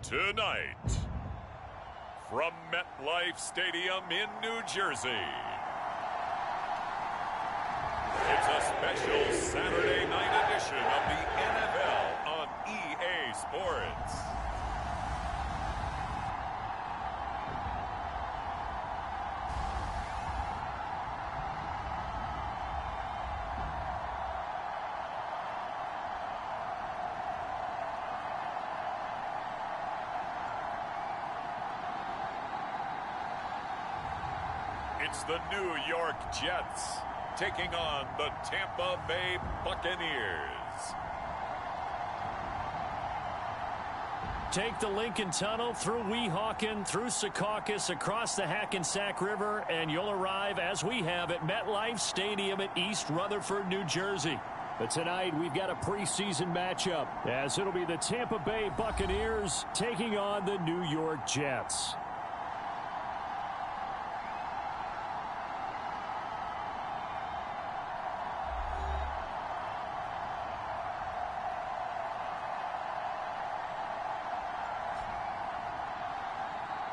Tonight, from MetLife Stadium in New Jersey, it's a special Saturday night edition of the NFL on EA Sports. It's the New York Jets taking on the Tampa Bay Buccaneers. Take the Lincoln Tunnel through Weehawken, through Secaucus, across the Hackensack River, and you'll arrive, as we have, at MetLife Stadium at East Rutherford, New Jersey. But tonight, we've got a preseason matchup, as it'll be the Tampa Bay Buccaneers taking on the New York Jets.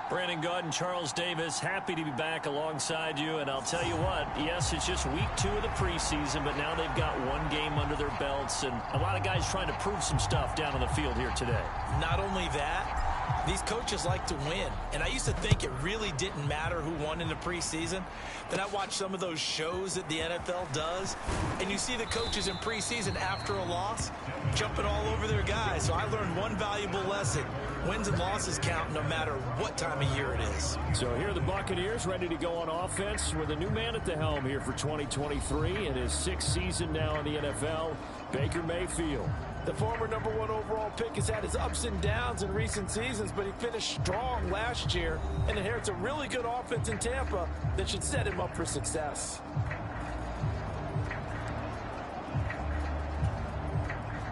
Brandon Gaudin, Charles Davis, happy to be back alongside you. And I'll tell you what, yes, it's just week 2 of the preseason, but now they've got one game under their belts, and a lot of guys trying to prove some stuff down on the field here today. Not only that, these coaches like to win. And I used to think it really didn't matter who won in the preseason. Then I watched some of those shows that the NFL does, and you see the coaches in preseason after a loss jumping all over their guys. So I learned one valuable lesson. Wins and losses count no matter what time of year it is. So here are the Buccaneers ready to go on offense with a new man at the helm here for 2023 in his 6th season now in the NFL, Baker Mayfield. The former #1 overall pick has had his ups and downs in recent seasons, but he finished strong last year and inherits a really good offense in Tampa that should set him up for success.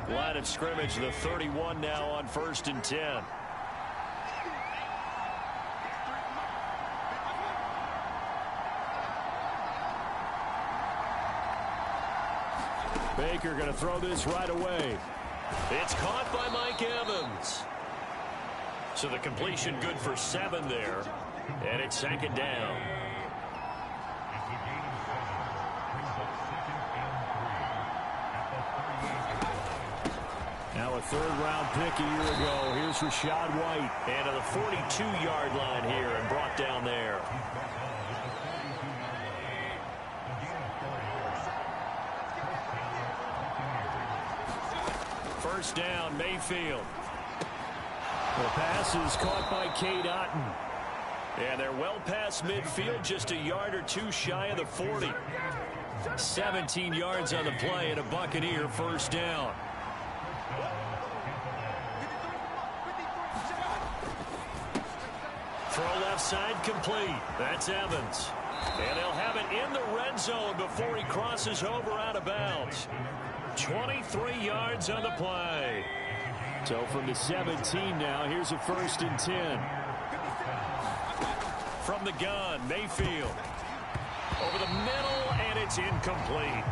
Line of scrimmage, the 31 now on 1st and 10. Baker going to throw this right away. It's caught by Mike Evans. So the completion good for 7 there. And it's 2nd down. Now a 3rd-round pick a year ago. Here's Rachaad White. And to the 42-yard line here and brought down there. First down, Mayfield. The pass is caught by Cade Otton. And they're well past midfield, just a yard or 2 shy of the 40. 17 yards on the play and a Buccaneer first down. Throw left side complete. That's Evans. And they'll have it in the red zone before he crosses over out of bounds. 23 yards on the play. So from the 17 now, here's a 1st and 10. From the gun, Mayfield. Over the middle, and it's incomplete.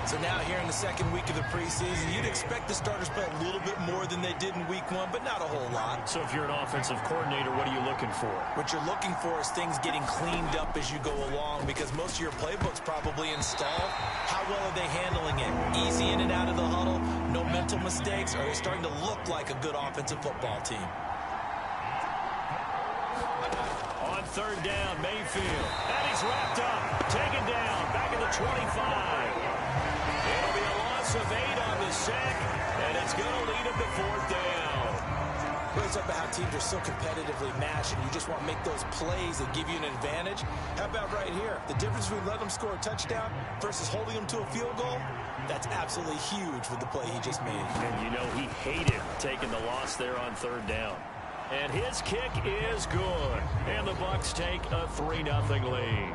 So now here in the 2nd week of the preseason, you'd expect the starters to play a little bit more than they did in week 1, but not a whole lot. So if you're an offensive coordinator, what are you looking for? What you're looking for is things getting cleaned up as you go along, because most of your playbook's probably installed. How well are they handling it? Easy in and out of the huddle, no mental mistakes. Are they starting to look like a good offensive football team? On 3rd down, Mayfield. And he's wrapped up. Taken down. Back at the 25. It'll be a loss of 8 on the sack, and it's going to lead him to 4th down. Brings up how teams are so competitively matched, and you just want to make those plays that give you an advantage. How about right here? The difference between letting them score a touchdown versus holding them to a field goal, that's absolutely huge with the play he just made. And you know he hated taking the loss there on 3rd down. And his kick is good. And the Bucs take a 3-0 lead.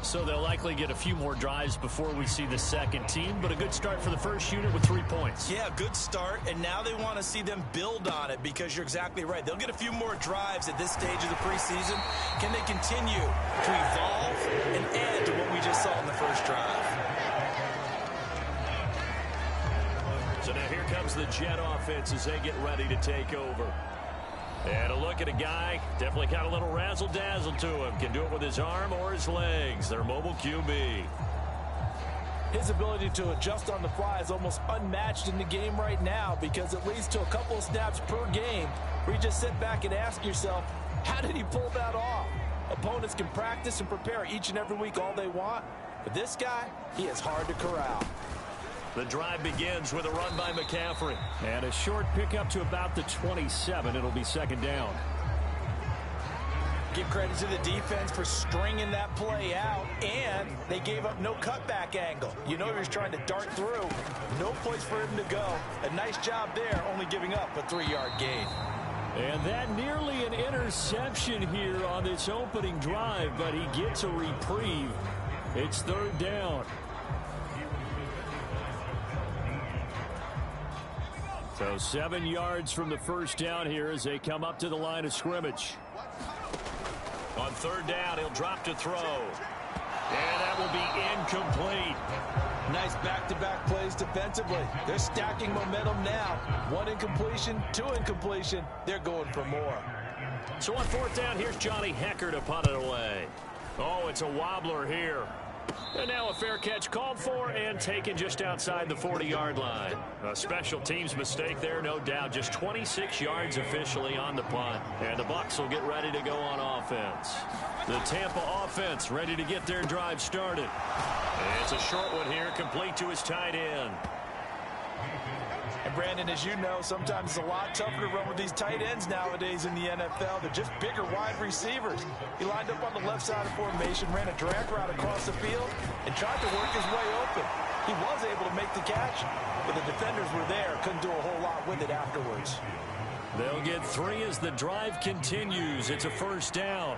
So they'll likely get a few more drives before we see the 2nd team, but a good start for the first unit with 3 points. Yeah, good start, and now they want to see them build on it, because you're exactly right. They'll get a few more drives at this stage of the preseason. Can they continue to evolve and add to what we just saw in the first drive? So now here comes the Jet offense as they get ready to take over. And a look at a guy, definitely got a little razzle-dazzle to him. Can do it with his arm or his legs. Their mobile QB. His ability to adjust on the fly is almost unmatched in the game right now because it leads to a couple of snaps per game where you just sit back and ask yourself, how did he pull that off? Opponents can practice and prepare each and every week all they want, but this guy, he is hard to corral. The drive begins with a run by McCaffrey. And a short pickup to about the 27. It'll be second down. Give credit to the defense for stringing that play out, and they gave up no cutback angle. You know he was trying to dart through. No place for him to go. A nice job there, only giving up a 3-yard gain. And that nearly an interception here on this opening drive, but he gets a reprieve. It's third down. So 7 yards from the first down here as they come up to the line of scrimmage. On third down, he'll drop to throw. And that will be incomplete. Nice back-to-back plays defensively. They're stacking momentum now. 1 incompletion, 2 incompletion. They're going for more. So on fourth down, here's Johnny Hecker to punt it away. Oh, it's a wobbler here. And now a fair catch called for and taken just outside the 40-yard line. A special teams mistake there, no doubt. Just 26 yards officially on the punt. And the Bucs will get ready to go on offense. The Tampa offense ready to get their drive started. And it's a short one here, complete to his tight end. And Brandon, as you know, sometimes it's a lot tougher to run with these tight ends nowadays in the NFL. They're just bigger wide receivers. He lined up on the left side of formation, ran a drag route across the field, and tried to work his way open. He was able to make the catch, but the defenders were there, couldn't do a whole lot with it afterwards. They'll get 3 as the drive continues. It's a first down.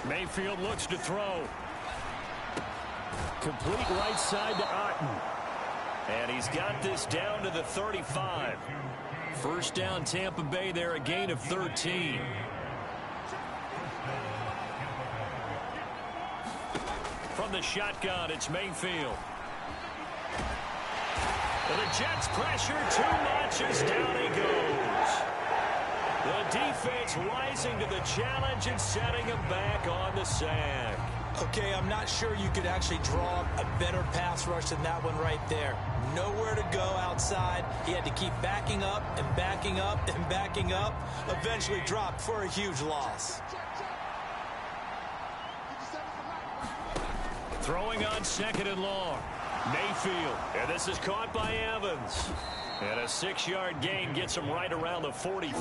Mayfield looks to throw. Complete right side to Otten. And he's got this down to the 35. First down Tampa Bay there, a gain of 13. From the shotgun, it's Mayfield. And the Jets pressure too much as down he goes. The defense rising to the challenge and setting him back on the sack. Okay, I'm not sure you could actually draw a better pass rush than that one right there. Nowhere to go outside. He had to keep backing up and backing up and backing up. Eventually dropped for a huge loss. Throwing on second and long. Mayfield. And this is caught by Evans. And a 6-yard gain gets him right around the 43.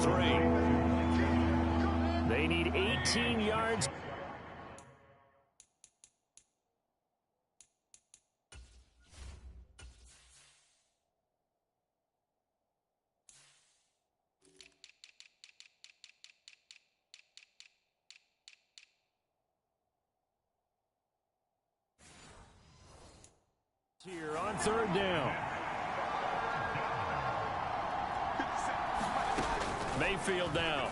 They need 18 yards. Here on third down. Mayfield down.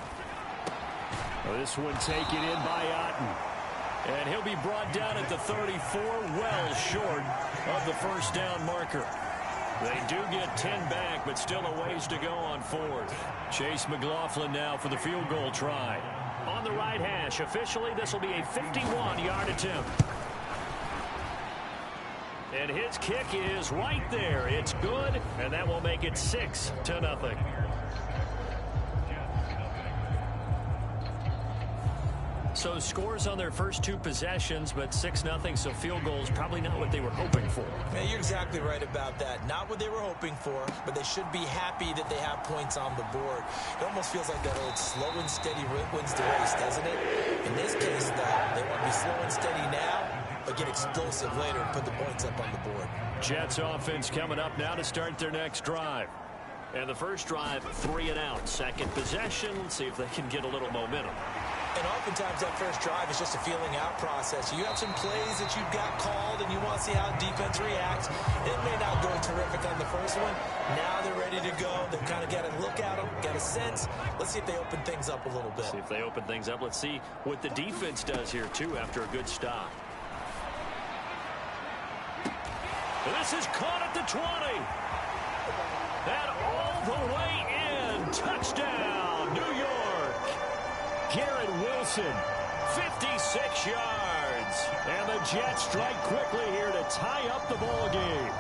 Well, this one taken in by Otten. And he'll be brought down at the 34, well short of the first down marker. They do get 10 back, but still a ways to go on fourth. Chase McLaughlin now for the field goal try. On the right hash, officially this will be a 51-yard attempt. And his kick is right there. It's good, and that will make it 6-0. So scores on their first 2 possessions, but 6-0, so field goals probably not what they were hoping for. Yeah, you're exactly right about that. Not what they were hoping for, but they should be happy that they have points on the board. It almost feels like that old slow and steady wins the race, doesn't it? In this case, though, they want to be slow and steady now, but get explosive later and put the points up on the board. Jets offense coming up now to start their next drive. And the first drive, 3 and out. Second possession, let's see if they can get a little momentum. And oftentimes that first drive is just a feeling out process. You have some plays that you've got called and you want to see how defense reacts. It may not go terrific on the first one. Now they're ready to go. They've kind of got to look at them, get a sense. Let's see if they open things up a little bit. See if they open things up. Let's see what the defense does here, too, after a good stop. This is caught at the 20. And all the way in. Touchdown, New York. Garrett Wilson, 56 yards. And the Jets strike quickly here to tie up the ball game.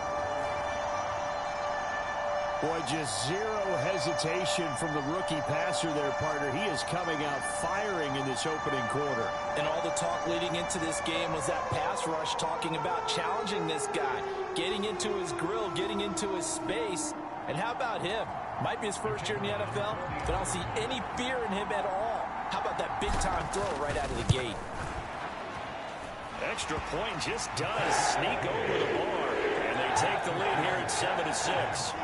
Boy, just zero hesitation from the rookie passer there, partner. He is coming out firing in this opening quarter. And all the talk leading into this game was that pass rush, talking about challenging this guy, getting into his grill, getting into his space. And how about him? Might be his first year in the NFL, but I don't see any fear in him at all. How about that big-time throw right out of the gate? Extra point just does sneak over the bar. And they take the lead here at 7-6.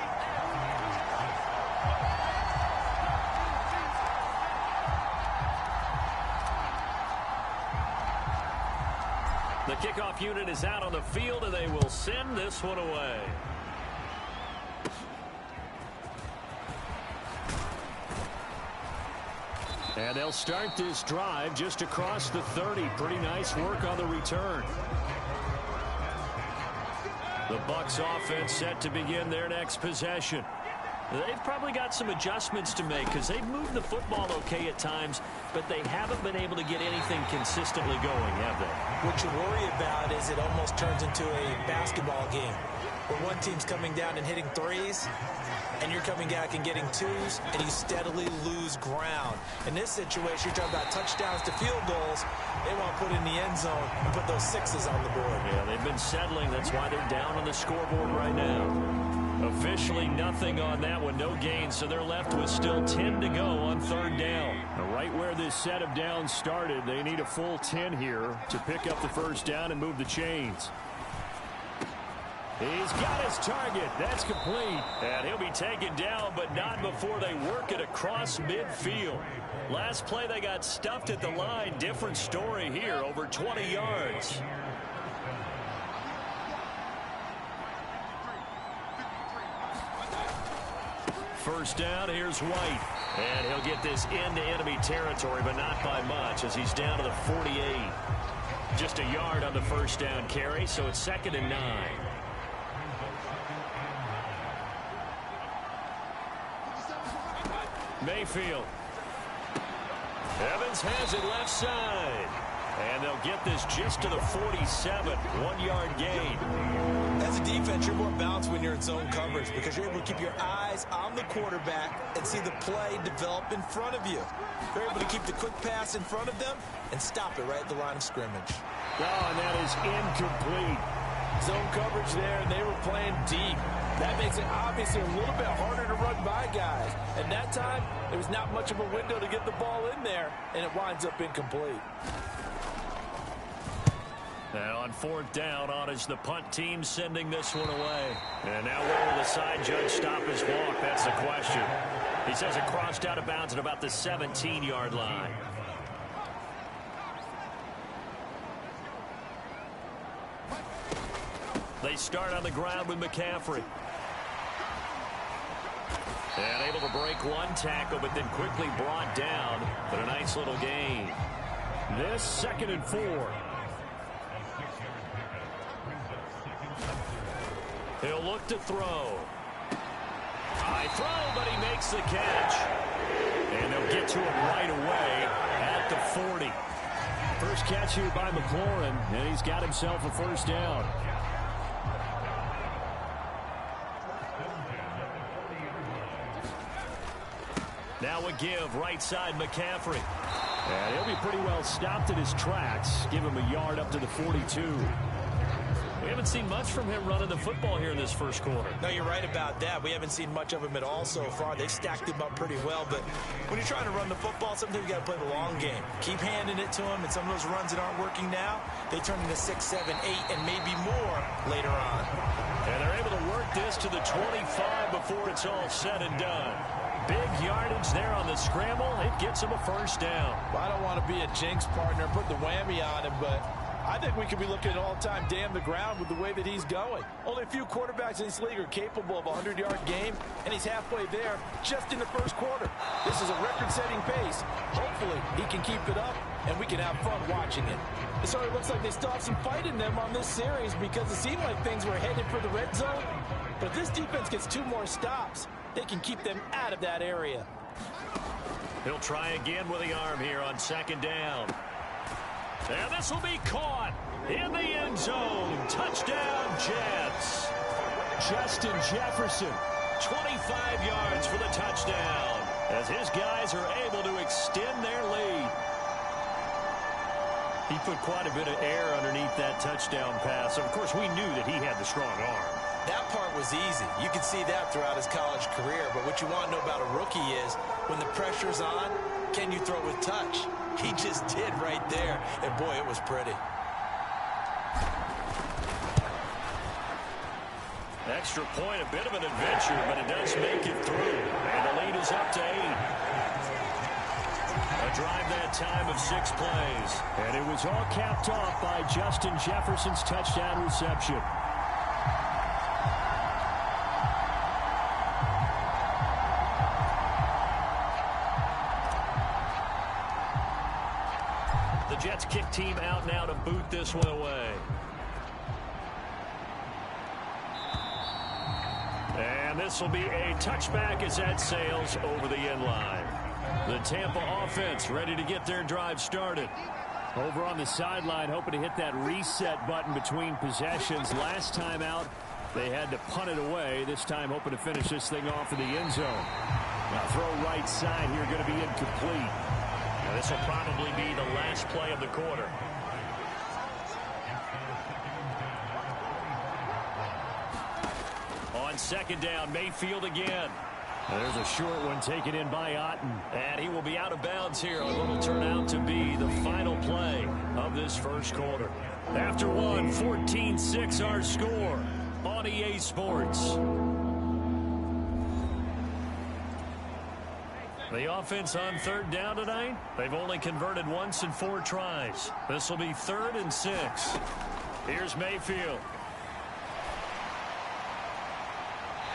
The kickoff unit is out on the field, and they will send this one away. And they'll start this drive just across the 30. Pretty nice work on the return. The Bucs offense set to begin their next possession. They've probably got some adjustments to make because they've moved the football okay at times, but they haven't been able to get anything consistently going, have they? What you worry about is it almost turns into a basketball game where one team's coming down and hitting threes, and you're coming back and getting twos, and you steadily lose ground. In this situation, you're talking about touchdowns to field goals. They want to put in the end zone and put those sixes on the board. Yeah, they've been settling. That's why they're down on the scoreboard right now. Officially nothing on that one, no gain, so they're left with still 10 to go on third down. Now, right where this set of downs started, they need a full 10 here to pick up the first down and move the chains. He's got his target. That's complete. And he'll be taken down, but not before they work it across midfield. Last play, they got stuffed at the line. Different story here, over 20 yards. First down, here's White. And he'll get this into enemy territory, but not by much as he's down to the 48. Just a yard on the first down carry, so it's 2nd and 9. Mayfield. Evans has it left side. And they'll get this just to the 47. 1-yard gain. As a defense, you're more balanced when you're in zone coverage because you're able to keep your eyes on the quarterback and see the play develop in front of you. You're able to keep the quick pass in front of them and stop it right at the line of scrimmage. Oh, and that is incomplete. Zone coverage there, and they were playing deep. That makes it obviously a little bit harder to run by guys. And that time, there was not much of a window to get the ball in there, and it winds up incomplete. Now on fourth down, on is the punt team sending this one away. And now where will the side judge stop his walk? That's the question. He says it crossed out of bounds at about the 17-yard line. They start on the ground with McCaffrey. And able to break one tackle, but then quickly brought down. But a nice little gain. This 2nd and 4. He'll look to throw. High throw, but he makes the catch. And they'll get to him right away at the 40. First catch here by McLaurin, and he's got himself a first down. Now a give, right side McCaffrey. And he'll be pretty well stopped in his tracks. Give him a yard up to the 42. We haven't seen much from him running the football here in this first quarter. No, you're right about that. We haven't seen much of him at all so far. They've stacked him up pretty well, but when you're trying to run the football, sometimes you got to play the long game. Keep handing it to him, and some of those runs that aren't working now, they turn into 6, 7, 8, and maybe more later on. And they're able to work this to the 25 before it's all said and done. Big yardage there on the scramble. It gets him a first down. Well, I don't want to be a jinx partner, put the whammy on him, but I think we could be looking at all-time damn the ground with the way that he's going. Only a few quarterbacks in this league are capable of a 100-yard game, and he's halfway there just in the first quarter. This is a record-setting pace. Hopefully hopefully he can keep it up, and we can have fun watching it. It sort of looks like they still have some fight in them on this series because it seemed like things were headed for the red zone. But if this defense gets 2 more stops, they can keep them out of that area. He'll try again with the arm here on 2nd down. And this will be caught in the end zone. Touchdown, Jets. Justin Jefferson, 25 yards for the touchdown, as his guys are able to extend their lead. He put quite a bit of air underneath that touchdown pass. Of course, we knew that he had the strong arm. That part was easy. You could see that throughout his college career. But what you want to know about a rookie is when the pressure's on, can you throw with touch? He just did right there. And, boy, it was pretty. Extra point, a bit of an adventure, but it does make it through. And the lead is up to 8. A drive that time of 6 plays. And it was all capped off by Justin Jefferson's touchdown reception. The Jets kick team out now to boot this one away. And this will be a touchback as that sails over the end line. The Tampa offense ready to get their drive started. Over on the sideline, hoping to hit that reset button between possessions. Last time out, they had to punt it away. This time, hoping to finish this thing off in the end zone. Now, throw right side here, going to be incomplete. Now, this will probably be the last play of the quarter. On 2nd down, Mayfield again. There's a short one taken in by Otten. And he will be out of bounds here on what will turn out to be the final play of this first quarter. After one, 14-6 our score on EA Sports. The offense on 3rd down tonight, they've only converted once in 4 tries. This will be 3rd and 6. Here's Mayfield.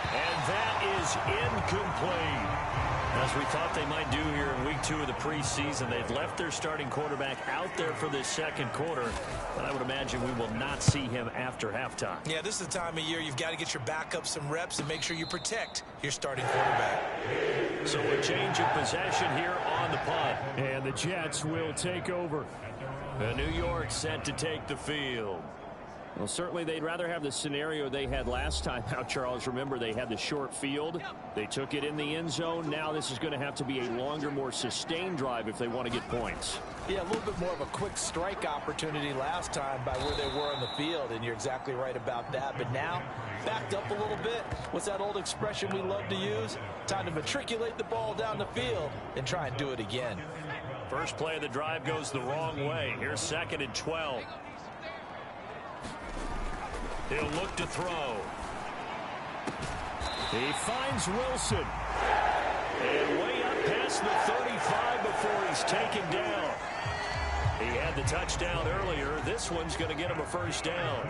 And that is incomplete. As we thought they might do here in week 2 of the preseason, they've left their starting quarterback out there for this 2nd quarter. But I would imagine we will not see him after halftime. Yeah, this is the time of year you've got to get your backup some reps and make sure you protect your starting quarterback. So a change of possession here on the punt. And the Jets will take over. The New York set to take the field. Well, certainly they'd rather have the scenario they had last time out, Charles. Remember, they had the short field. They took it in the end zone. Now this is going to have to be a longer, more sustained drive if they want to get points. Yeah, a little bit more of a quick strike opportunity last time by where they were on the field, and you're exactly right about that. But now, backed up a little bit. What's that old expression we love to use? Time to matriculate the ball down the field and try and do it again. First play of the drive goes the wrong way. Here's 2nd and 12. He'll look to throw. He finds Wilson. And way up past the 35 before he's taken down. He had the touchdown earlier. This one's going to get him a first down.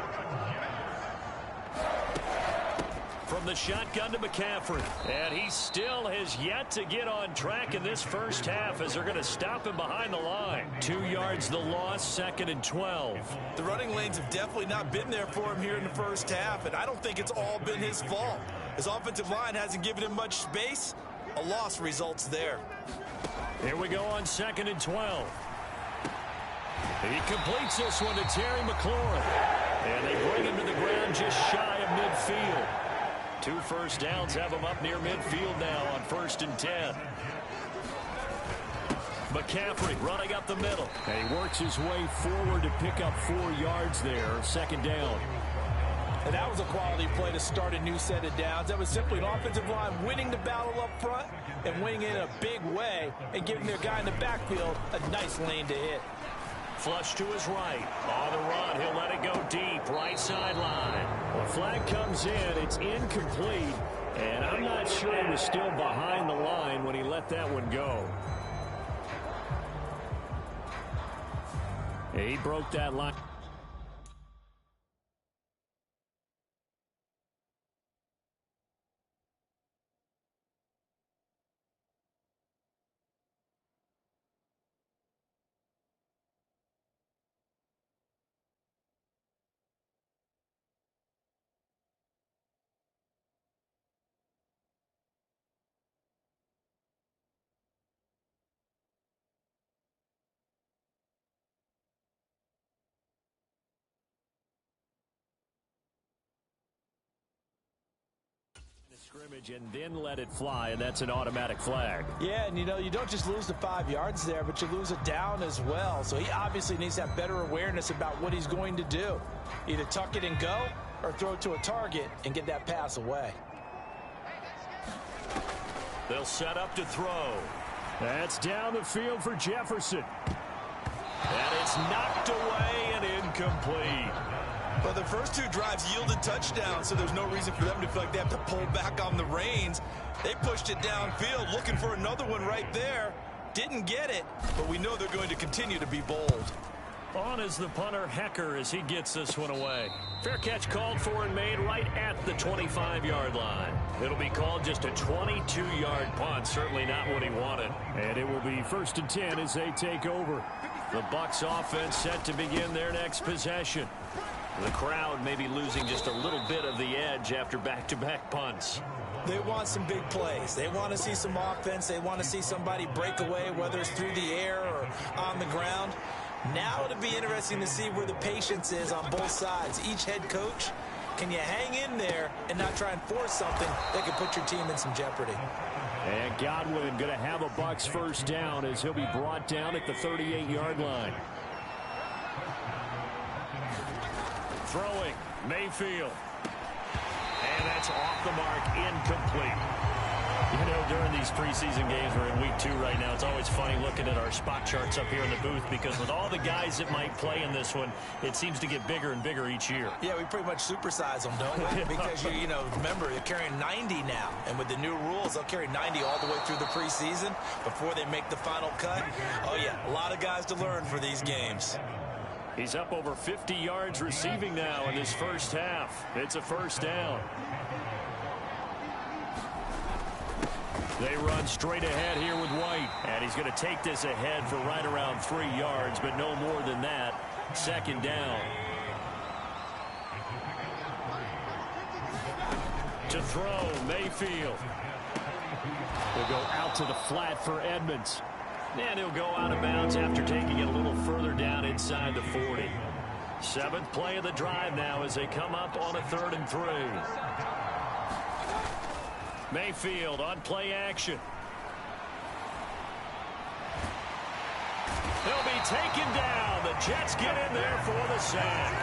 From the shotgun to McCaffrey. And he still has yet to get on track in this first half as they're going to stop him behind the line. 2 yards the loss, 2nd and 12. The running lanes have definitely not been there for him here in the first half, and I don't think it's all been his fault. His offensive line hasn't given him much space. A loss results there. Here we go on 2nd and 12. He completes this one to Terry McLaurin. And they bring him to the ground just shy of midfield. 2 first downs have him up near midfield now on 1st and 10. McCaffrey running up the middle. And he works his way forward to pick up 4 yards there. 2nd down. And that was a quality play to start a new set of downs. That was simply an offensive line winning the battle up front and winning it in a big way and giving their guy in the backfield a nice lane to hit. Flush to his right. On the run, he'll let it go deep. Right sideline. The flag comes in. It's incomplete. And I'm not sure he was still behind the line when he let that one go. He broke that line. scrimmage and then let it fly, and that's an automatic flag. Yeah, and you don't just lose the 5 yards there, but you lose a down as well. So he obviously needs to have better awareness about what he's going to do. Either tuck it and go or throw it to a target and get that pass away. They'll set up to throw. That's down the field for Jefferson. And it's knocked away and incomplete. Well, the first 2 drives yielded touchdowns, so there's no reason for them to feel like they have to pull back on the reins. They pushed it downfield, looking for another one right there. Didn't get it, but we know they're going to continue to be bold. On is the punter, Hecker, as he gets this one away. Fair catch called for and made right at the 25-yard line. It'll be called just a 22-yard punt, certainly not what he wanted. And it will be 1st and 10 as they take over. The Bucs offense set to begin their next possession. The crowd may be losing just a little bit of the edge after back-to-back punts. They want some big plays. They want to see some offense. They want to see somebody break away, whether it's through the air or on the ground. Now it'll be interesting to see where the patience is on both sides. Each head coach, can you hang in there and not try and force something that could put your team in some jeopardy? And Godwin going to have a Bucs first down as he'll be brought down at the 38-yard line. Throwing, Mayfield. And that's off the mark, incomplete. You know, during these preseason games, we're in week 2 right now, it's always funny looking at our spot charts up here in the booth because with all the guys that might play in this one, it seems to get bigger and bigger each year. Yeah, we pretty much supersize them, don't we? Because, you know, remember, they're carrying 90 now. And with the new rules, they'll carry 90 all the way through the preseason before they make the final cut. Oh, yeah, a lot of guys to learn for these games. He's up over 50 yards receiving now in this first half. It's a first down. They run straight ahead here with White. And he's going to take this ahead for right around 3 yards, but no more than that. 2nd down. To throw, Mayfield. Will go out to the flat for Edmonds. And he'll go out of bounds after taking it a little further down inside the 40. 7th play of the drive now as they come up on a 3rd and 3. Mayfield on play action. He'll be taken down. The Jets get in there for the sack.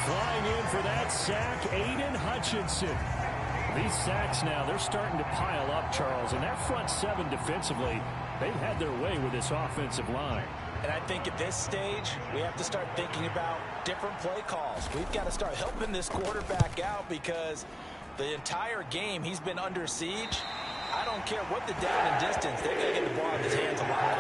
Flying in for that sack, Aiden Hutchinson. These sacks now, they're starting to pile up, Charles. And that front 7 defensively, they've had their way with this offensive line. And I think at this stage, we have to start thinking about different play calls. We've got to start helping this quarterback out because the entire game he's been under siege. I don't care what the down and distance, they're going to get the ball in his hands a lot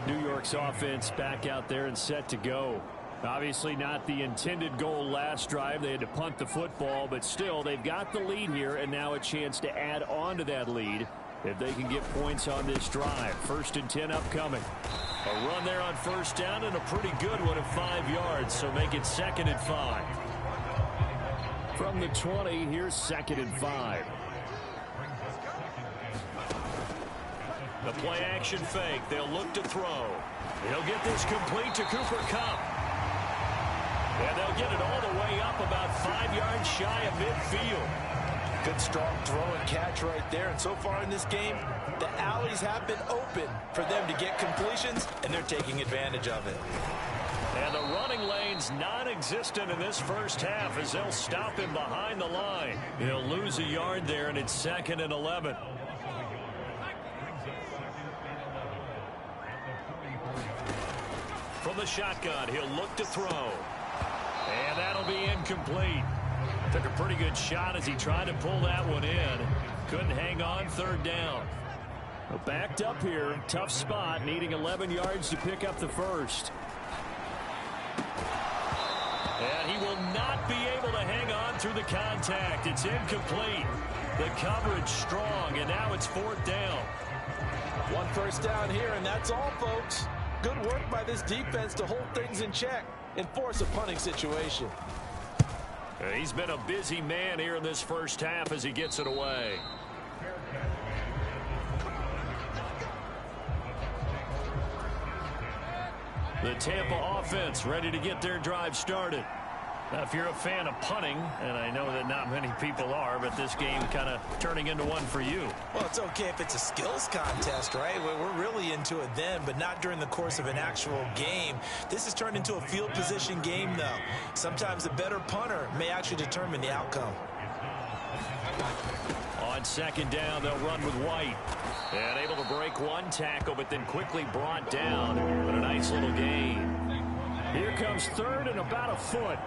quicker. New York's offense back out there and set to go. Obviously not the intended goal last drive. They had to punt the football, but still they've got the lead here and now a chance to add on to that lead if they can get points on this drive. 1st and 10 upcoming. A run there on 1st down and a pretty good one at 5 yards, so make it 2nd and 5. From the 20, here's 2nd and 5. The play action fake. They'll look to throw. He'll get this complete to Cooper Kupp. And they'll get it all the way up about 5 yards shy of midfield. Good strong throw and catch right there. And so far in this game, the alleys have been open for them to get completions, and they're taking advantage of it. And the running lane's non-existent in this first half as they'll stop him behind the line. He'll lose a yard there, and it's 2nd and 11. From the shotgun, he'll look to throw. And that'll be incomplete. Took a pretty good shot as he tried to pull that one in. Couldn't hang on. 3rd down. Backed up here. Tough spot. Needing 11 yards to pick up the first. And he will not be able to hang on through the contact. It's incomplete. The coverage strong, and now it's 4th down. 1 first down here, and that's all, folks. Good work by this defense to hold things in check and force a punting situation. He's been a busy man here in this first half as he gets it away. The Tampa offense ready to get their drive started. Now, if you're a fan of punting, and I know that not many people are, but this game kind of turning into one for you. Well, it's okay if it's a skills contest, right? We're really into it then, but not during the course of an actual game. This has turned into a field position game, though. Sometimes the better punter may actually determine the outcome. On second down, they'll run with White. And able to break one tackle, but then quickly brought down. But a nice little gain. Here comes third and about a foot.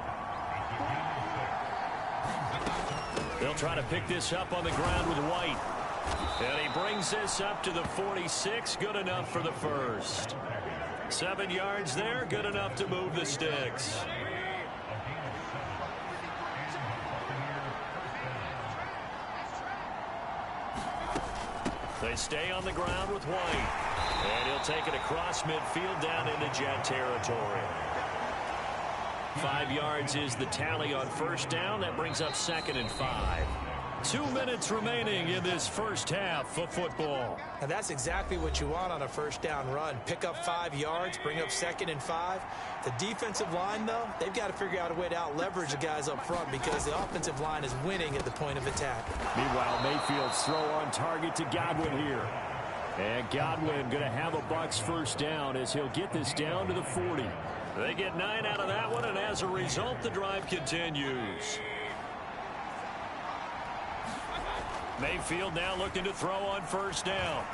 They'll try to pick this up on the ground with White. And he brings this up to the 46. Good enough for the first. 7 yards there. Good enough to move the sticks. They stay on the ground with White. And he'll take it across midfield down into Jet territory. 5 yards is the tally on first down. That brings up 2nd and 5. 2 minutes remaining in this first half of football. And that's exactly what you want on a first down run. Pick up 5 yards, bring up 2nd and 5. The defensive line, though, they've got to figure out a way to out-leverage the guys up front because the offensive line is winning at the point of attack. Meanwhile, Mayfield's throw on target to Godwin here. And Godwin going to have a Bucs first down as he'll get this down to the 40. They get 9 out of that one, and as a result, the drive continues. Mayfield now looking to throw on first down.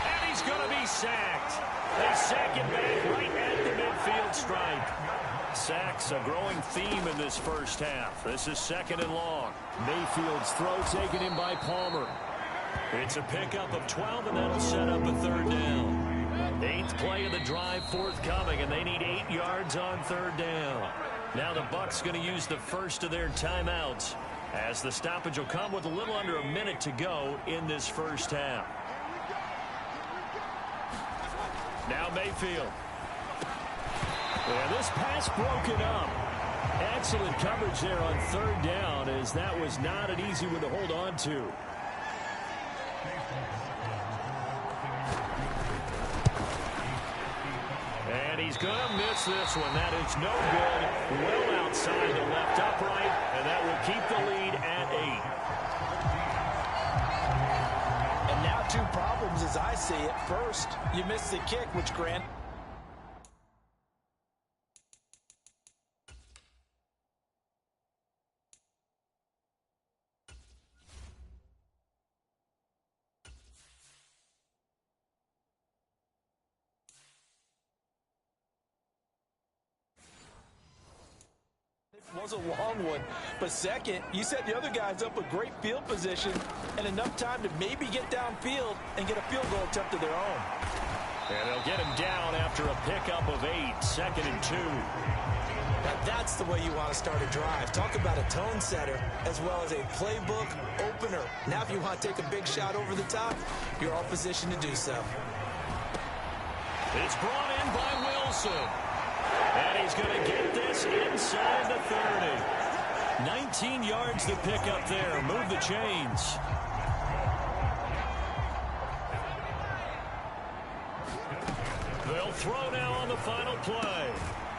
And he's going to be sacked. They sack him back right at the midfield stripe. Sacks a growing theme in this first half. This is 2nd and long. Mayfield's throw taken in by Palmer. It's a pickup of 12, and that'll set up a 3rd down. 8th play of the drive forthcoming, and they need 8 yards on 3rd down. Now the Bucs going to use the first of their timeouts as the stoppage will come with a little under a minute to go in this first half. Now Mayfield. And this pass broken up. Excellent coverage there on 3rd down as that was not an easy one to hold on to. And he's going to miss this one. That is no good. Well outside the left upright, and that will keep the lead at 8. And now 2 problems as I see it. First, you miss the kick, which Grant... was a long one, but second, you set the other guys up with great field position and enough time to maybe get downfield and get a field goal attempt of their own. And they'll get him down after a pickup of 8, 2nd and 2. Now that's the way you want to start a drive. Talk about a tone setter as well as a playbook opener. Now if you want to take a big shot over the top, you're all positioned to do so. It's brought in by Wilson. And he's going to get this inside the 30. 19 yards to pick up there. Move the chains. They'll throw now on the final play.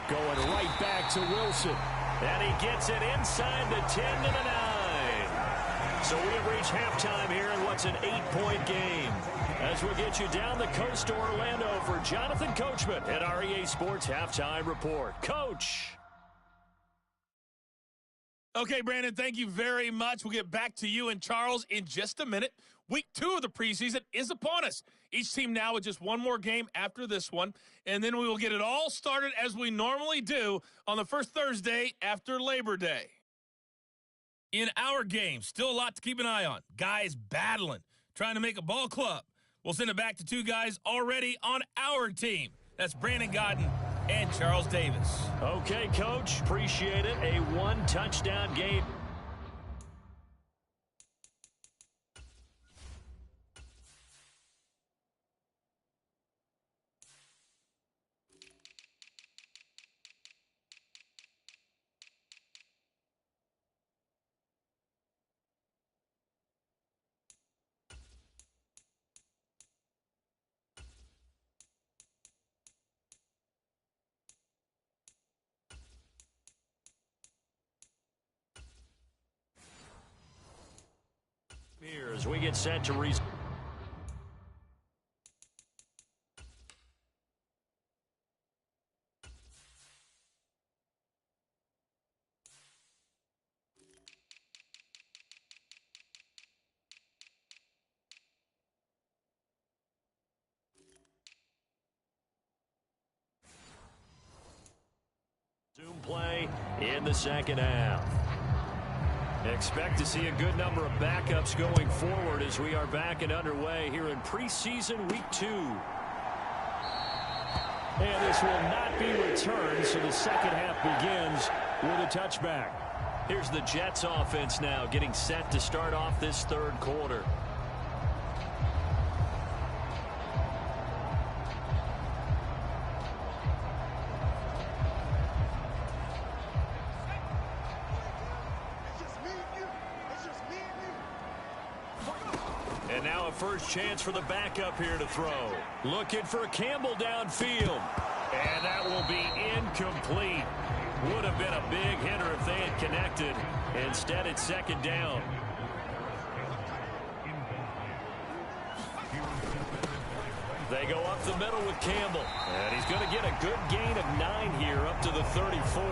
Going right back to Wilson. And he gets it inside the 10 to the 9. So we have reached halftime here in what's an 8-point game. As we'll get you down the coast to Orlando for Jonathan Coachman at our EA Sports Halftime Report. Coach. Okay, Brandon, thank you very much. We'll get back to you and Charles in just a minute. Week 2 of the preseason is upon us. Each team now with just one more game after this one, and then we will get it all started as we normally do on the first Thursday after Labor Day. In our game, still a lot to keep an eye on. Guys battling, trying to make a ball club. We'll send it back to 2 guys already on our team. That's Brandon Godden and Charles Davis. Okay, Coach. Appreciate it. A 1-touchdown game. as we get set to resume. Play in the second half. Expect to see a good number of backups going forward as we are back and underway here in preseason week 2. And this will not be returned, so the second half begins with a touchback. Here's the Jets offense now getting set to start off this third quarter. And now a first chance for the backup here to throw. Looking for Campbell downfield. And that will be incomplete. Would have been a big hitter if they had connected. Instead, it's second down. They go up the middle with Campbell. And he's going to get a good gain of 9 here up to the 34.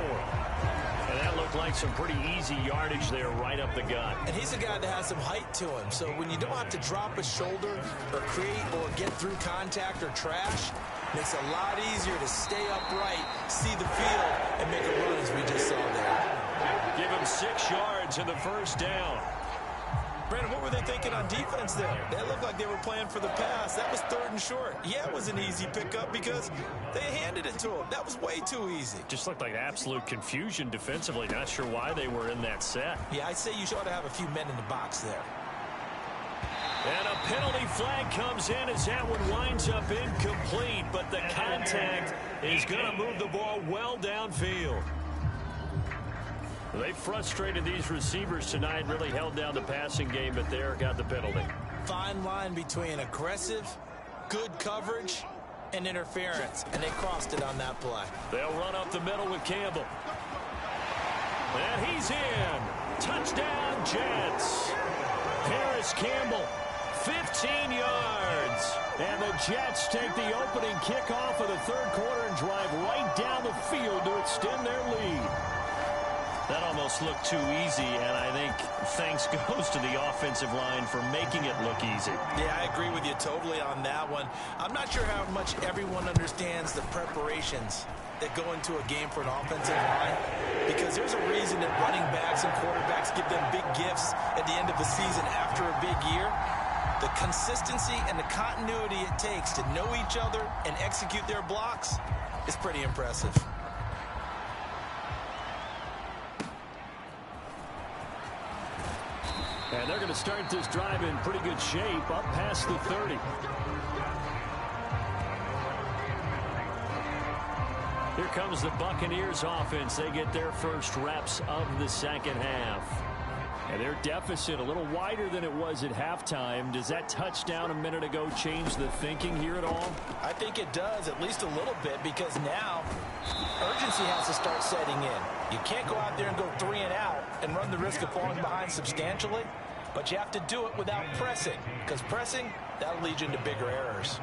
And that looked like some pretty easy yardage there right up the gut. And he's a guy that has some height to him. So when you don't have to drop a shoulder or create or get through contact or trash, makes it a lot easier to stay upright, see the field, and make a run as we just saw there. Give him 6 yards in the first down. Brandon, what were they thinking on defense there? They looked like they were playing for the pass. That was 3rd and short. Yeah, it was an easy pickup because they handed it to him. That was way too easy. Just looked like absolute confusion defensively. Not sure why they were in that set. Yeah, I'd say you ought to have a few men in the box there. And a penalty flag comes in as that one winds up incomplete, but the contact is going to move the ball well downfield. They frustrated these receivers tonight, really held down the passing game, but there got the penalty. Fine line between aggressive, good coverage, and interference, and they crossed it on that play. They'll run up the middle with Campbell. And he's in. Touchdown, Jets. Paris Campbell, 15 yards. And the Jets take the opening kickoff of the third quarter and drive right down the field to extend their lead. That almost looked too easy, and I think thanks goes to the offensive line for making it look easy. Yeah, I agree with you totally on that one. I'm not sure how much everyone understands the preparations that go into a game for an offensive line, because there's a reason that running backs and quarterbacks give them big gifts at the end of the season after a big year. The consistency and the continuity it takes to know each other and execute their blocks is pretty impressive. And they're going to start this drive in pretty good shape up past the 30. Here comes the Buccaneers offense. They get their first reps of the second half. And their deficit a little wider than it was at halftime. Does that touchdown a minute ago change the thinking here at all? I think it does, at least a little bit, because now urgency has to start setting in. You can't go out there and go 3 and out and run the risk of falling behind substantially, but you have to do it without pressing, because pressing, that'll lead you into bigger errors.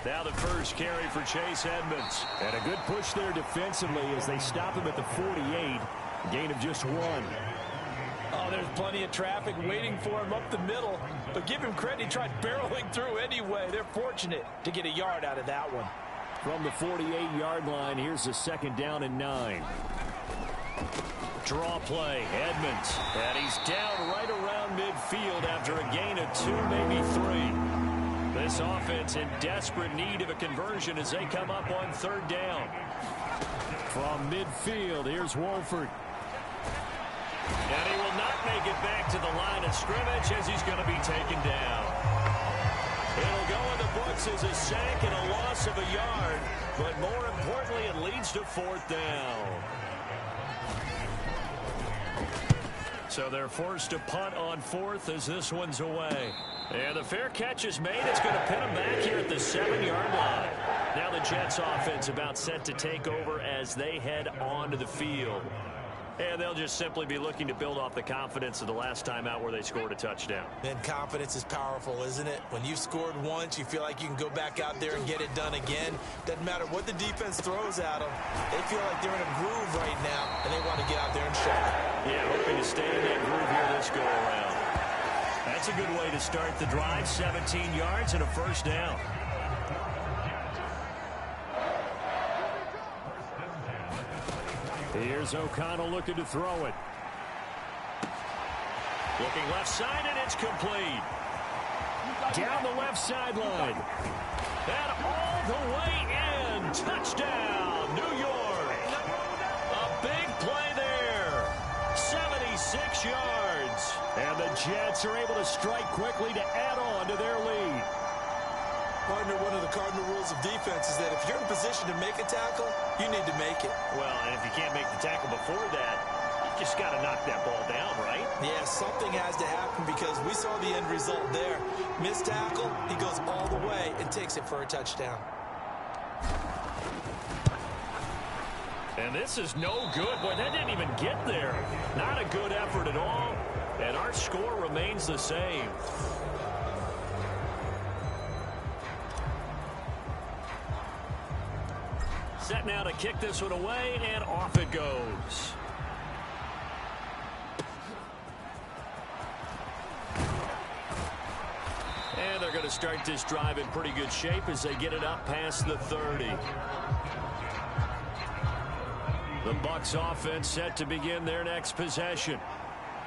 Now the first carry for Chase Edmonds. And a good push there defensively as they stop him at the 48. Gain of just 1. Oh, there's plenty of traffic waiting for him up the middle. But give him credit, he tried barreling through anyway. They're fortunate to get a yard out of that one. From the 48-yard line, here's a second down and 9. Draw play, Edmonds. And he's down right around midfield after a gain of 2, maybe 3. This offense in desperate need of a conversion as they come up on third down. From midfield, here's Wolford. And he will not make it back to the line of scrimmage as he's going to be taken down. It'll go in the books as a sack and a loss of a yard, but more importantly, it leads to 4th down. So they're forced to punt on 4th as this one's away. And the fair catch is made. It's going to pin them back here at the 7-yard line. Now the Jets offense about set to take over as they head onto the field. And they'll just simply be looking to build off the confidence of the last time out where they scored a touchdown. And confidence is powerful, isn't it? When you've scored once, you feel like you can go back out there and get it done again. Doesn't matter what the defense throws at them. They feel like they're in a groove right now, and they want to get out there and show it. Yeah, hoping to stay in that groove here this go-around. That's a good way to start the drive. 17 yards and a first down. Here's O'Connell looking to throw it. Looking left side, and it's complete. Down the left sideline. And all the way in. Touchdown, New York. A big play there. 76 yards. And the Jets are able to strike quickly to add on to their lead. Partner, one of the cardinal rules of defense is that if you're in position to make a tackle, you need to make it. Well, and if you can't make the tackle before that, you just got to knock that ball down, right? Yeah, something has to happen because we saw the end result there. Missed tackle, he goes all the way and takes it for a touchdown. And this is no good. Boy, that didn't even get there. Not a good effort at all. And our score remains the same. Set now to kick this one away, and off it goes. And they're going to start this drive in pretty good shape as they get it up past the 30. The Bucs offense set to begin their next possession.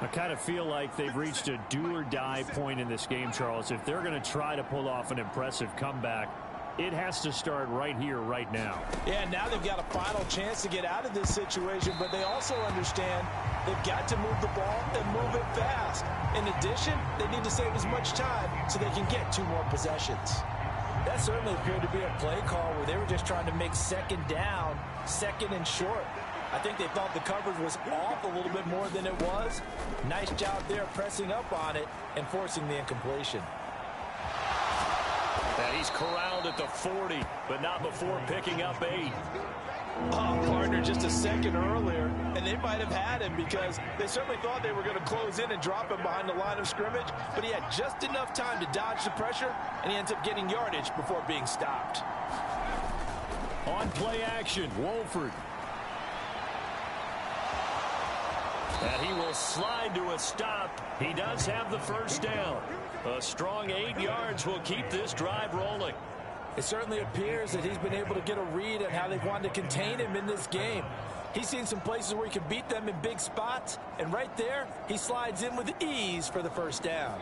I kind of feel like they've reached a do-or-die point in this game, Charles. If they're going to try to pull off an impressive comeback, it has to start right here, right now. Yeah, now they've got a final chance to get out of this situation, but they also understand they've got to move the ball and move it fast. In addition, they need to save as much time so they can get 2 more possessions. That certainly appeared to be a play call where they were just trying to make second down, second and short. I think they thought the coverage was off a little bit more than it was. Nice job there pressing up on it and forcing the incompletion. And he's corralled at the 40, but not before picking up 8. Oh, partner, just a second earlier, and they might have had him because they certainly thought they were going to close in and drop him behind the line of scrimmage, but he had just enough time to dodge the pressure, and he ends up getting yardage before being stopped. On play action, Wolford. And he will slide to a stop. He does have the first down. A strong 8 yards will keep this drive rolling. It certainly appears that he's been able to get a read on how they've wanted to contain him in this game. He's seen some places where he can beat them in big spots, and right there, he slides in with ease for the first down.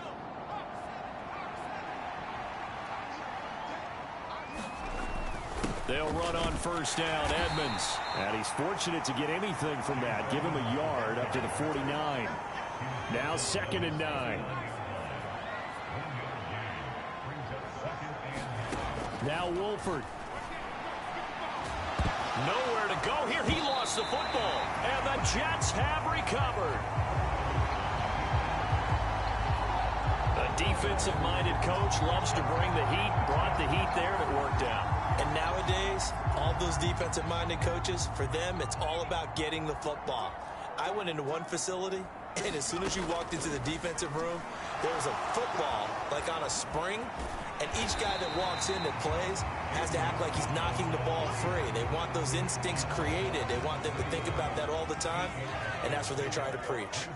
They'll run on first down, Edmonds. And he's fortunate to get anything from that. Give him a yard up to the 49. Now 2nd and 9. Now Wolford. Nowhere to go here. He lost the football. And the Jets have recovered. A defensive-minded coach loves to bring the heat. Brought the heat there, and it worked out. And nowadays, all those defensive-minded coaches, for them, it's all about getting the football. I went into one facility, and as soon as you walked into the defensive room, there was a football, like on a spring, and each guy that walks in that plays has to act like he's knocking the ball free. They want those instincts created. They want them to think about that all the time, and that's what they're trying to preach.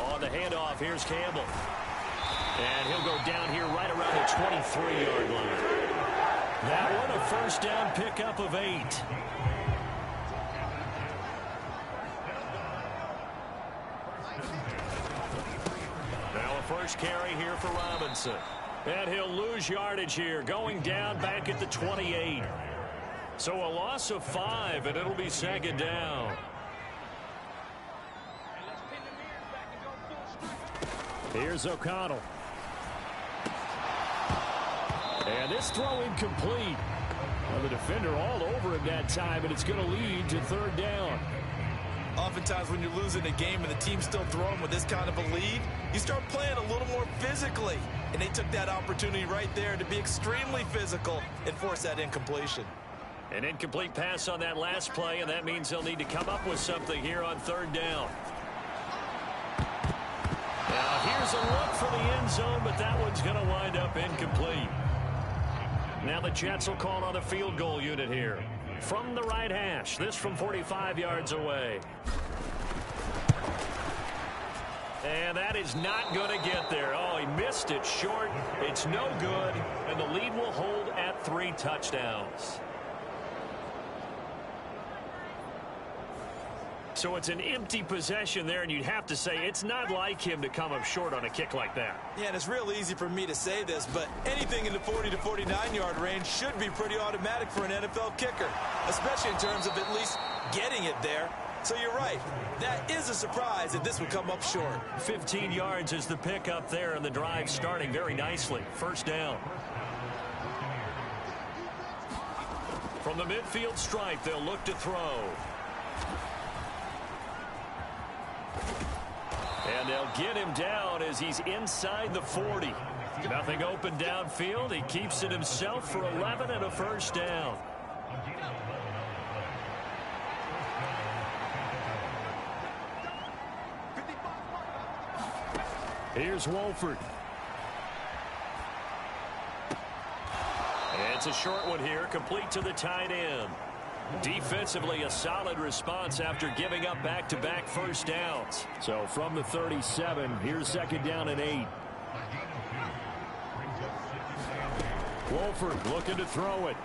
On the handoff, here's Campbell. And he'll go down here right around the 23-yard line. That one, a first down pickup of 8. Now a first carry here for Robinson. And he'll lose yardage here, going down back at the 28. So a loss of 5, and it'll be 2nd down. Here's O'Connell. And this throw incomplete. Well, the defender all over him that time, and it's going to lead to 3rd down. Oftentimes when you're losing a game and the team's still throwing with this kind of a lead, you start playing a little more physically. And they took that opportunity right there to be extremely physical and force that incompletion. An incomplete pass on that last play, and that means they'll need to come up with something here on third down. Now here's a look for the end zone, but that one's going to wind up incomplete. Now the Jets will call on a field goal unit here. From the right hash, this from 45 yards away. And that is not going to get there. Oh, he missed it short. It's no good, and the lead will hold at 3 touchdowns. So it's an empty possession there, and you'd have to say it's not like him to come up short on a kick like that. Yeah, and it's real easy for me to say this, but anything in the 40 to 49-yard range should be pretty automatic for an NFL kicker, especially in terms of at least getting it there. So you're right. That is a surprise that this would come up short. 15 yards is the pickup there, and the drive starting very nicely. First down. From the midfield stripe, they'll look to throw. And they'll get him down as he's inside the 40. Nothing open downfield. He keeps it himself for 11 and a first down. Here's Wolford. It's a short one here, complete to the tight end. Defensively, a solid response after giving up back-to-back first downs. So from the 37, here's second down and 8. Wolford looking to throw it.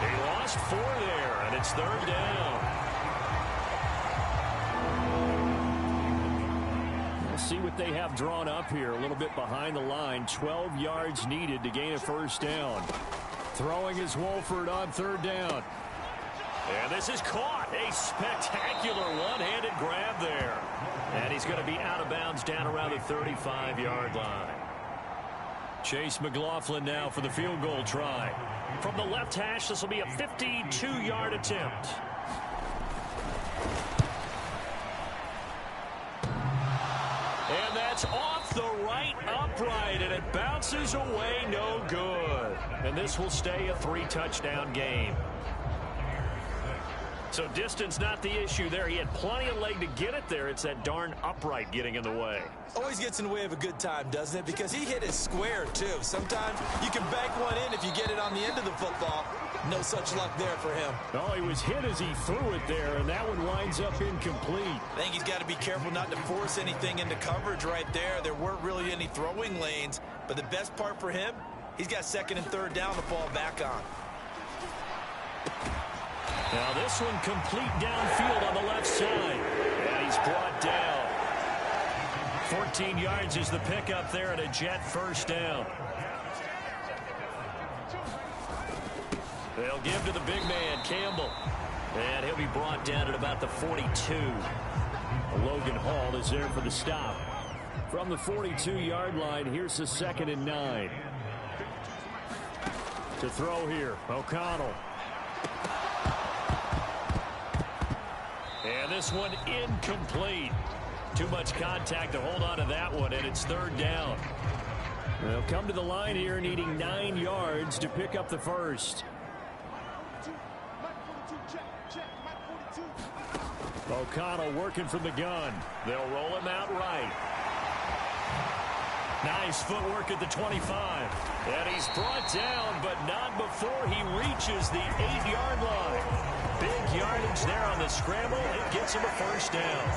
He lost 4 there, and it's third down. We'll see what they have drawn up here, a little bit behind the line. 12 yards needed to gain a first down. Throwing is Wolford on third down. And this is caught. A spectacular one-handed grab there. And he's going to be out of bounds down around the 35-yard line. Chase McLaughlin now for the field goal try. From the left hash, this will be a 52-yard attempt. And that's off the right upright, and it bounces away, no good. And this will stay a 3-touchdown game. So distance not the issue there. He had plenty of leg to get it there. It's that darn upright getting in the way. Always gets in the way of a good time, doesn't it? Because he hit it square, too. Sometimes you can bank one in if you get it on the end of the football. No such luck there for him. Oh, he was hit as he threw it there, and that one winds up incomplete. I think he's got to be careful not to force anything into coverage right there. There weren't really any throwing lanes, but the best part for him, he's got second and third down to fall back on. Now this one complete downfield on the left side, and he's brought down. 14 yards is the pickup there, and a Jet first down. They'll give to the big man, Campbell. And he'll be brought down at about the 42. Logan Hall is there for the stop. From the 42-yard line, here's the second and 9. To throw here, O'Connell. And this one incomplete. Too much contact to hold on to that one, and it's third down. They'll come to the line here needing 9 yards to pick up the first. O'Connell working from the gun. They'll roll him out right. Nice footwork at the 25. And he's brought down, but not before he reaches the 8-yard line. Big yardage there on the scramble. It gets him a first down.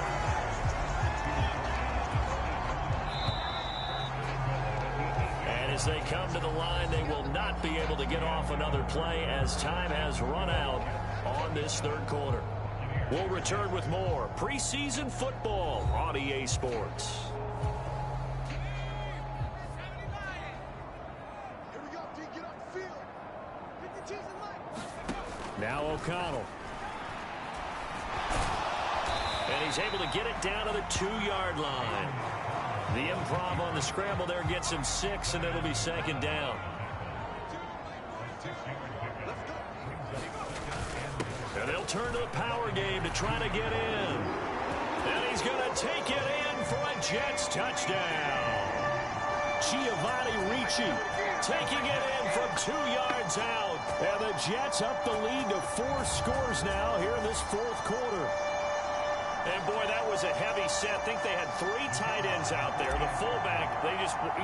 And as they come to the line, they will not be able to get off another play as time has run out on this third quarter. We'll return with more preseason football on EA Sports. Now O'Connell. And he's able to get it down to the 2-yard line. The improv on the scramble there gets him 6, and it'll be second down. And they'll turn to the power game to try to get in. And he's going to take it in for a Jets touchdown. Giovanni Ricci taking it in from 2 yards out. And the Jets up the lead to 4 scores now here in this fourth quarter. And, boy, that was a heavy set. I think they had 3 tight ends out there. The fullback,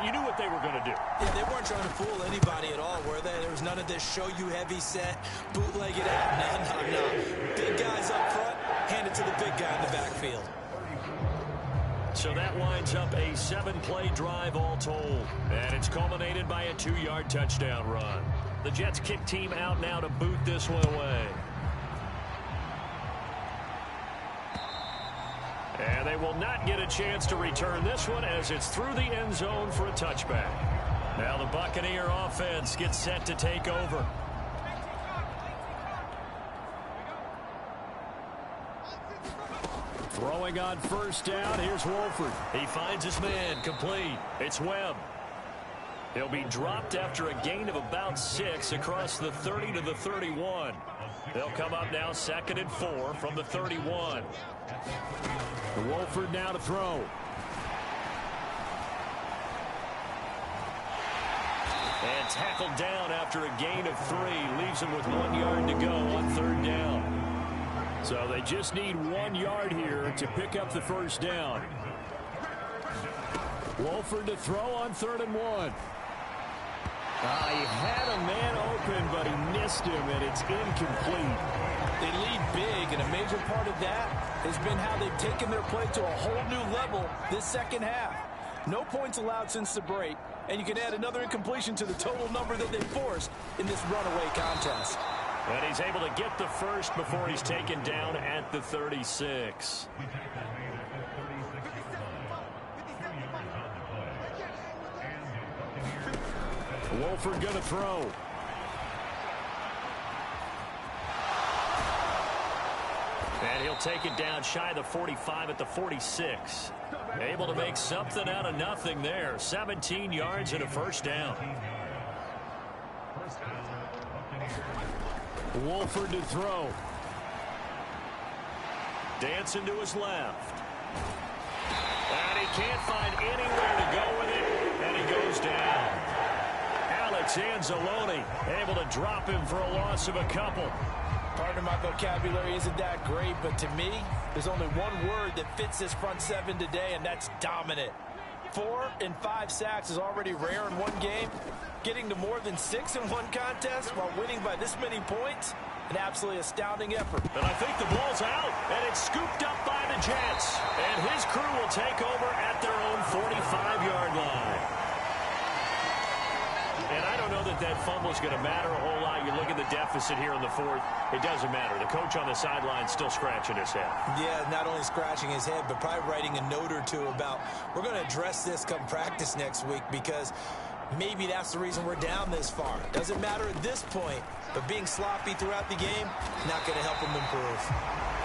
you knew what they were going to do. Yeah, they weren't trying to fool anybody at all, were they? There was none of this show-you heavy set, bootleg it out. No. Big guys up front, hand it to the big guy in the backfield. So that winds up a 7-play drive all told. And it's culminated by a 2-yard touchdown run. The Jets kick team out now to boot this one away. And they will not get a chance to return this one as it's through the end zone for a touchback. Now the Buccaneer offense gets set to take over. Throwing on first down, here's Wolford. He finds his man, complete. It's Webb. He'll be dropped after a gain of about 6 across the 30 to the 31. They'll come up now 2nd and 4 from the 31. Wolford now to throw. And tackled down after a gain of 3. Leaves him with 1 yard to go on 3rd down. So they just need 1 yard here to pick up the first down. Wolford to throw on 3rd and 1. He had a man open, but he missed him, and it's incomplete. They lead big, and a major part of that has been how they've taken their play to a whole new level this second half. No points allowed since the break, and you can add another incompletion to the total number that they forced in this runaway contest. And he's able to get the first before he's taken down at the 36. Wolford going to throw. And he'll take it down shy of the 45 at the 46. Able to make something out of nothing there. 17 yards and a first down. Wolford to throw. Dancing to his left. And he can't find anywhere to go with it. And he goes down. Alex Anzalone able to drop him for a loss of a couple. Pardon my vocabulary isn't that great, but to me, there's only one word that fits this front seven today, and that's dominant. 4 and 5 sacks is already rare in one game. Getting to more than 6 in one contest while winning by this many points, an absolutely astounding effort. And I think the ball's out, and it's scooped up by the Jets. And his crew will take over at their own 45-yard line. And I don't know that that fumble is going to matter a whole lot. You look at the deficit here in the fourth, it doesn't matter. The coach on the sideline still scratching his head. Yeah, not only scratching his head, but probably writing a note or two about, we're going to address this come practice next week, because maybe that's the reason we're down this far. Doesn't matter at this point, but being sloppy throughout the game, not going to help him improve.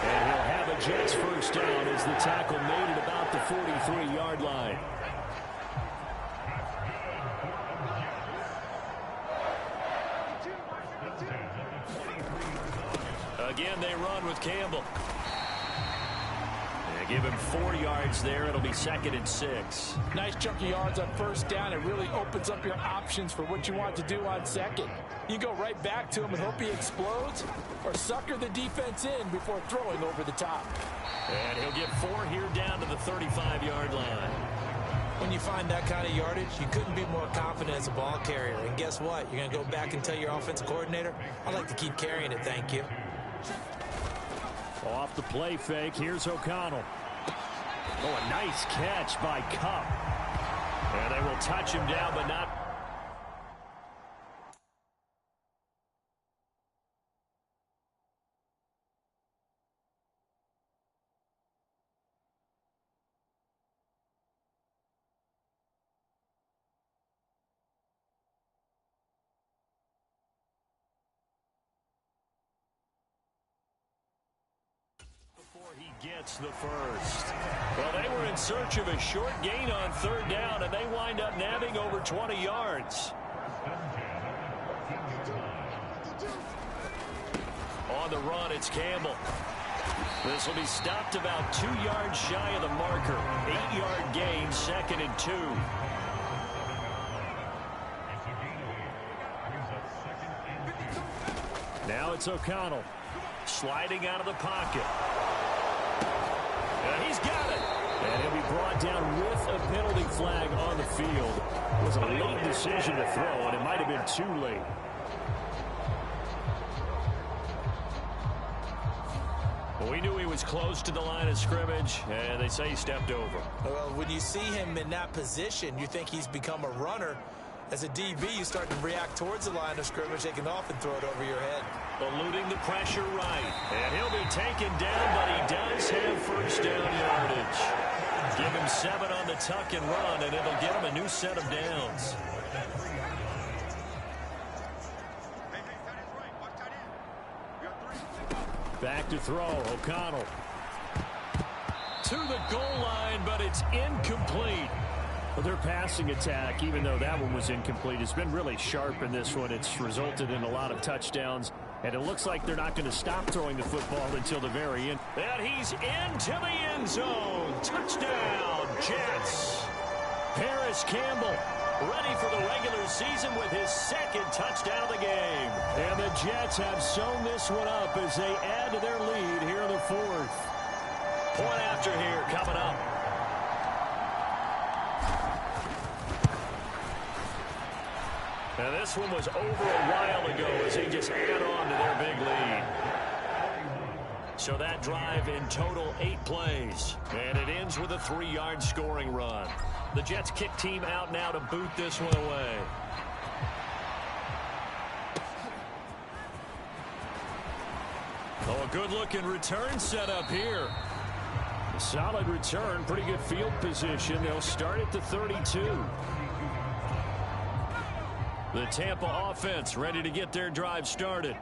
And he'll have a Jets first down as the tackle made at about the 43-yard line. Again, they run with Campbell. They give him 4 yards there. It'll be 2nd and 6. Nice chunk of yards on first down. It really opens up your options for what you want to do on second. You go right back to him and hope he explodes, or sucker the defense in before throwing over the top. And he'll get 4 here down to the 35-yard line. When you find that kind of yardage, you couldn't be more confident as a ball carrier. And guess what? You're going to go back and tell your offensive coordinator, I'd like to keep carrying it, thank you. Off the play fake, here's O'Connell. Oh, a nice catch by Cup. And they will touch him down, but not. He gets the first. Well, they were in search of a short gain on 3rd down, and they wind up nabbing over 20 yards. On the run, it's Campbell. This will be stopped about 2 yards shy of the marker. 8-yard gain, 2nd and 2. it's O'Connell. Sliding out of the pocket. And he's got it. And he'll be brought down with a penalty flag on the field. It was a late decision to throw, and it might have been too late. Well, we knew he was close to the line of scrimmage, and they say he stepped over. Well, when you see him in that position, you think he's become a runner. As a DB, you start to react towards the line of scrimmage. They can often throw it over your head. Eluding the pressure right. And he'll be taken down, but he does have first down yardage. Give him 7 on the tuck and run, and it'll get him a new set of downs. Back to throw, O'Connell. To the goal line, but it's incomplete. Well, their passing attack, even though that one was incomplete, has been really sharp in this one. It's resulted in a lot of touchdowns, and it looks like they're not going to stop throwing the football until the very end. And he's into the end zone. Touchdown, Jets. Paris Campbell ready for the regular season with his second touchdown of the game. And the Jets have sewn this one up as they add to their lead here in the fourth. Point after here coming up. Now this one was over a while ago as they just add on to their big lead. So that drive in total 8 plays. And it ends with a 3-yard scoring run. The Jets kick team out now to boot this one away. Oh, a good-looking return set up here. A solid return, pretty good field position. They'll start at the 32. The Tampa offense ready to get their drive started.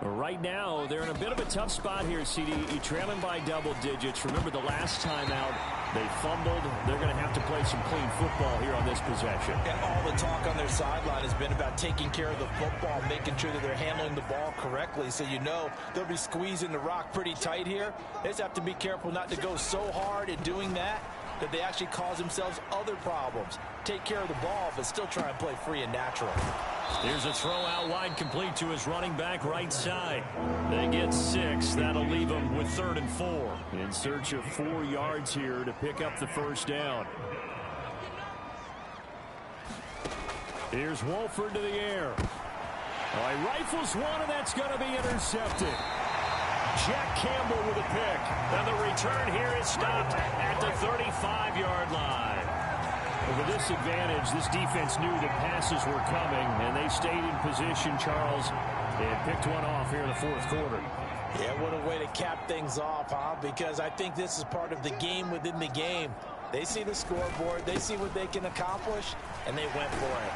Right now, they're in a bit of a tough spot here, CD. You're trailing by double digits. Remember the last time out, they fumbled. They're going to have to play some clean football here on this possession. And all the talk on their sideline has been about taking care of the football, making sure that they're handling the ball correctly. So you know they'll be squeezing the rock pretty tight here. They just have to be careful not to go so hard in doing that they actually cause themselves other problems. Take care of the ball, but still try and play free and natural. Here's a throw out wide complete to his running back right side. They get 6. That'll leave them with 3rd and 4. In search of 4 yards here to pick up the first down. Here's Wolford to the air. Oh, he rifles one, and that's going to be intercepted. Jack Campbell with a pick. And the return here is stopped at the 35-yard line. With this advantage, this defense knew that passes were coming, and they stayed in position, Charles, and picked one off here in the fourth quarter. Yeah, what a way to cap things off, huh? Because I think this is part of the game within the game. They see the scoreboard, they see what they can accomplish, and they went for it.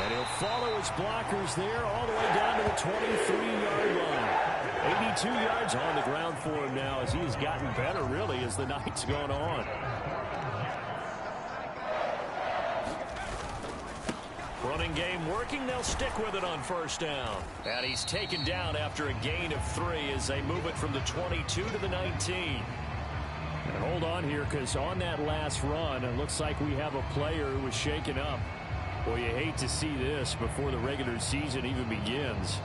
And he'll follow his blockers there all the way down to the 23-yard line. 82 yards on the ground for him now as he has gotten better, really, as the night's gone on. Running game working. They'll stick with it on first down. And he's taken down after a gain of 3 as they move it from the 22 to the 19. And hold on here, because on that last run, it looks like we have a player who was shaken up. Well, you hate to see this before the regular season even begins.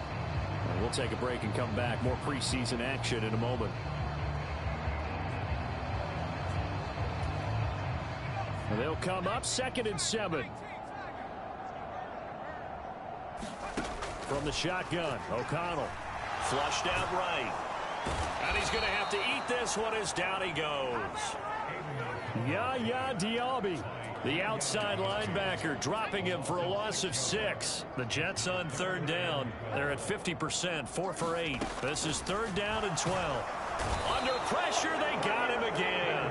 And we'll take a break and come back. More preseason action in a moment. And they'll come up 2nd and 7. From the shotgun, O'Connell flushed out right. And he's going to have to eat this one as down he goes. Yaya Diaby, the outside linebacker, dropping him for a loss of 6. The Jets on 3rd down. They're at 50%, 4 for 8. This is 3rd down and 12. Under pressure, they got him again.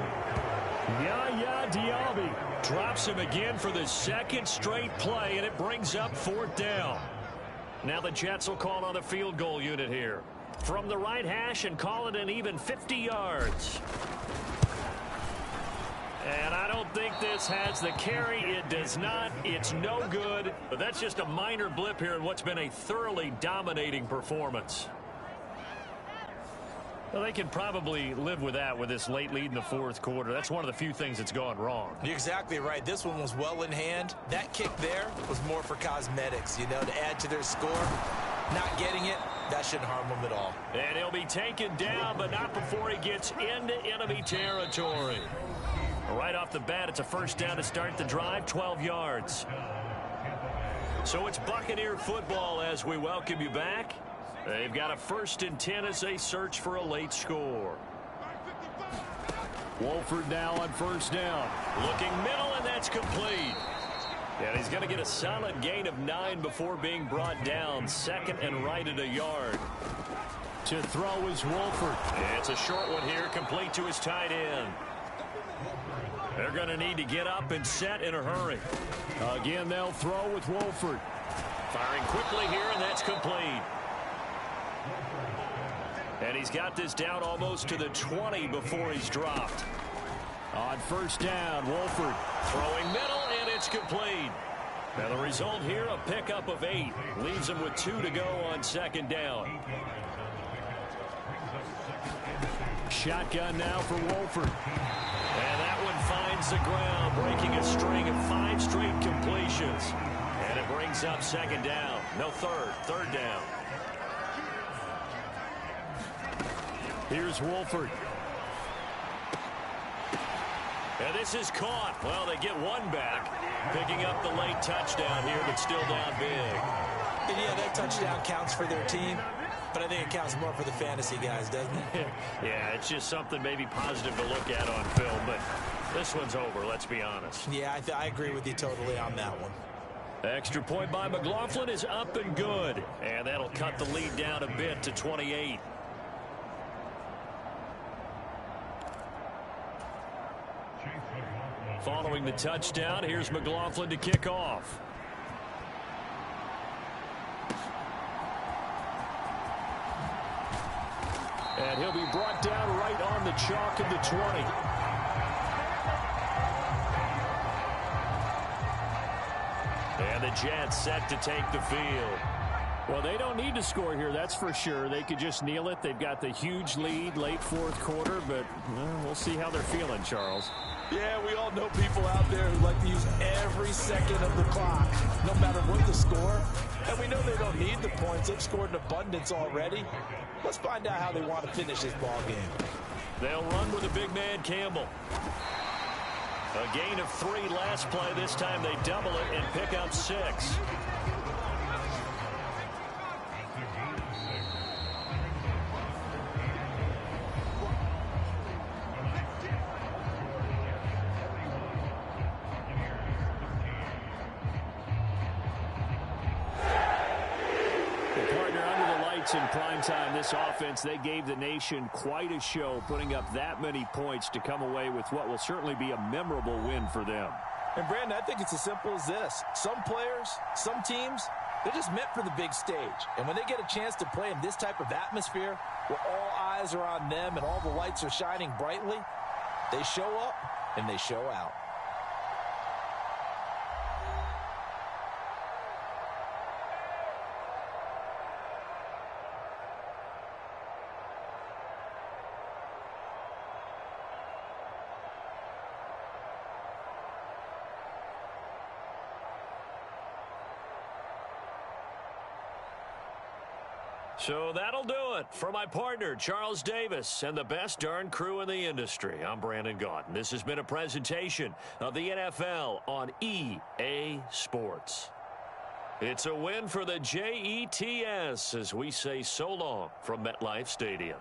Yaya Diaby drops him again for the 2nd straight play, and it brings up 4th down. Now the Jets will call on the field goal unit here. From the right hash and call it an even 50 yards. And I don't think this has the carry. It does not. It's no good. But that's just a minor blip here in what's been a thoroughly dominating performance. Well, they can probably live with that with this late lead in the fourth quarter. That's one of the few things that's gone wrong. You're exactly right. This one was well in hand. That kick there was more for cosmetics, you know, to add to their score. Not getting it, That shouldn't harm him at all. And he'll be taken down, but not before he gets into enemy territory. Right off the bat, it's a first down to start the drive, 12 yards. So it's Buccaneer football as we welcome you back. They've got a 1st and 10 as they search for a late score. Wolford now on 1st down. Looking middle, and that's complete. And he's going to get a solid gain of 9 before being brought down. 2nd and right at a yard. To throw is Wolford. It's a short one here, complete to his tight end. They're going to need to get up and set in a hurry. Again, they'll throw with Wolford. Firing quickly here, and that's complete. And he's got this down almost to the 20 before he's dropped. On 1st down, Wolford throwing middle, and it's complete. Now the result here, a pickup of 8. Leaves him with 2 to go on 2nd down. Shotgun now for Wolford. And that one finds the ground, breaking a string of 5 straight completions. And it brings up 2nd down. No, 3rd down. Here's Wolford. And this is caught. Well, they get 1 back. Picking up the late touchdown here, but still down big. And yeah, that touchdown counts for their team. But I think it counts more for the fantasy guys, doesn't it? Yeah, it's just something maybe positive to look at on film, but this one's over, let's be honest. Yeah, I agree with you totally on that one. Extra point by McLaughlin is up and good, and that'll cut the lead down a bit to 28. Following the touchdown, here's McLaughlin to kick off. And he'll be brought down right on the chalk of the 20. And the Jets set to take the field. Well, they don't need to score here, that's for sure. They could just kneel it. They've got the huge lead late 4th quarter, but we'll see how they're feeling, Charles. Yeah, we all know people out there who like to use every second of the clock, no matter what the score. And we know they don't need the points. They've scored in abundance already. Let's find out how they want to finish this ball game. They'll run with a big man, Campbell. A gain of 3 last play. This time they double it and pick up 6. In prime time, this offense, they gave the nation quite a show, putting up that many points to come away with what will certainly be a memorable win for them. And, Brandon, I think it's as simple as this. Some players, some teams, they're just meant for the big stage. And when they get a chance to play in this type of atmosphere, where all eyes are on them and all the lights are shining brightly, they show up and they show out. So that'll do it for my partner, Charles Davis, and the best darn crew in the industry. I'm Brandon Gaudin. This has been a presentation of the NFL on EA Sports. It's a win for the Jets as we say so long from MetLife Stadium.